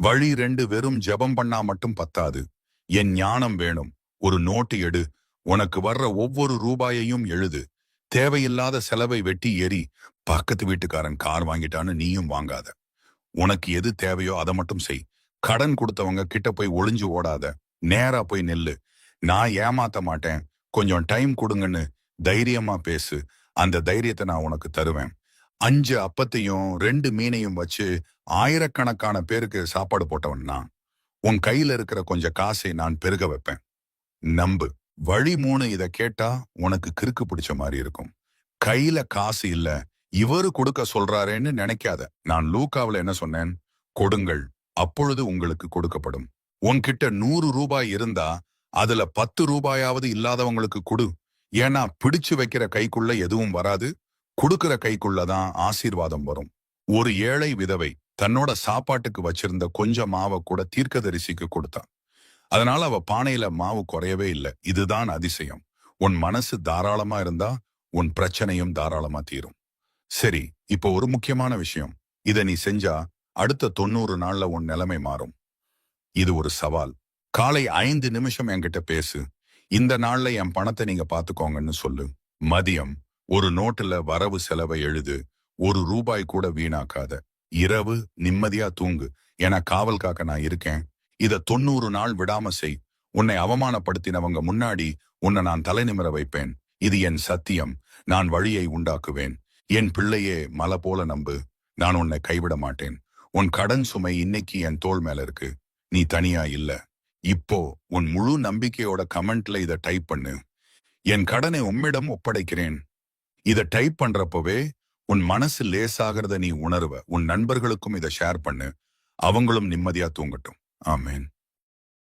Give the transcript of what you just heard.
வழி 2 வெறும் ஜெபம் பண்ணா மட்டும் பத்தாது. என் ஞானம் வேணும். ஒரு நோட்டு எடு. உனக்கு வர்ற ஒவ்வொரு ரூபாயையும் எழுது. தேவையில்லாத செலவை வெட்டி எறி. பக்கத்து வீட்டுக்காரன் கார் வாங்கிட்டான்னு நீயும் வாங்காத. உனக்கு எது தேவையோ அதை மட்டும் செய். கடன் கொடுத்தவங்க கிட்ட போய் ஒளிஞ்சு ஓடாத. நேரா போய் நில்லு. நான் ஏமாத்த மாட்டேன், கொஞ்சம் டைம் கொடுங்கன்னு தைரியமா பேசு. அந்த தைரியத்தை நான் உனக்கு தருவேன். 5 அப்பத்தையும் 2 மீனையும் வச்சு ஆயிரக்கணக்கான பேருக்கு சாப்பாடு போட்டவன்னா உன் கையில இருக்கிற கொஞ்சம் காசை நான் பெருக வைப்பேன். நம்பு. வழி 3 இத கேட்டா உனக்கு கிறுக்கு பிடிச்ச மாதிரி இருக்கும். கையில காசு இல்ல, இவரு கொடுக்க சொல்றாரேன்னு நினைக்காத. நான் லூக்காவுல என்ன சொன்னேன்? கொடுங்கள், அப்பொழுது உங்களுக்கு கொடுக்கப்படும். உன்கிட்ட 100 ரூபாய் இருந்தா அதுல 10 ரூபாயாவது இல்லாதவங்களுக்கு கொடு. ஏன்னா பிடிச்சு வைக்கிற கைக்குள்ள எதுவும் வராது, கொடுக்கிற கைக்குள்ளதான் ஆசீர்வாதம் வரும். ஒரு ஏழை விதவை தன்னோட சாப்பாட்டுக்கு வச்சிருந்த கொஞ்சம் மாவை கூட தீர்க்கதரிசிக்கு கொடுத்தா. அதனால அவ பானையில மாவு குறையவே இல்லை. இதுதான் அதிசயம். உன் மனசு தாராளமா இருந்தா உன் பிரச்சனையும் தாராளமா தீரும். சரி, இப்போ ஒரு முக்கியமான விஷயம். இத நீ செஞ்சா அடுத்த 90 நாள்ல உன் நிலைமை மாறும். இது ஒரு சவால். காலை 5 நிமிஷம் என்கிட்ட பேசு. இந்த நாள்ல என் பணத்தை நீங்க பாத்துக்கோங்கன்னு சொல்லு. மதியம் ஒரு நோட்டுல வரவு செலவை எழுது. 1 ரூபாய் கூட வீணாக்காத. இரவு நிம்மதியா தூங்கு. ஏன்னா காவல் காக்க நான் இருக்கேன். இத 90 நாள் விடாம செய். உன்னை அவமானப்படுத்தினவங்க முன்னாடி உன்னை நான் தலை நிமிர வைப்பேன். இது என் சத்தியம். நான் வழியை உண்டாக்குவேன். என் பிள்ளையே, மலை போல நம்பு. நான் உன்னை கைவிட மாட்டேன். உன் கடன் சுமை இன்னைக்கு என் தோள் மேல இருக்கு. நீ தனியா இல்ல. இப்போ உன் முழு நம்பிக்கையோட கமெண்ட்ல இத டைப் பண்ணு. என் கடனை உம்மிடம் ஒப்படைக்கிறேன். இத டைப் பண்றப்பவே உன் மனசு லேசாகிறத நீ உணர்வ. உன் நண்பர்களுக்கும் இதை ஷேர் பண்ணு. அவங்களும் நிம்மதியா தூங்கட்டும். ஆமேன்.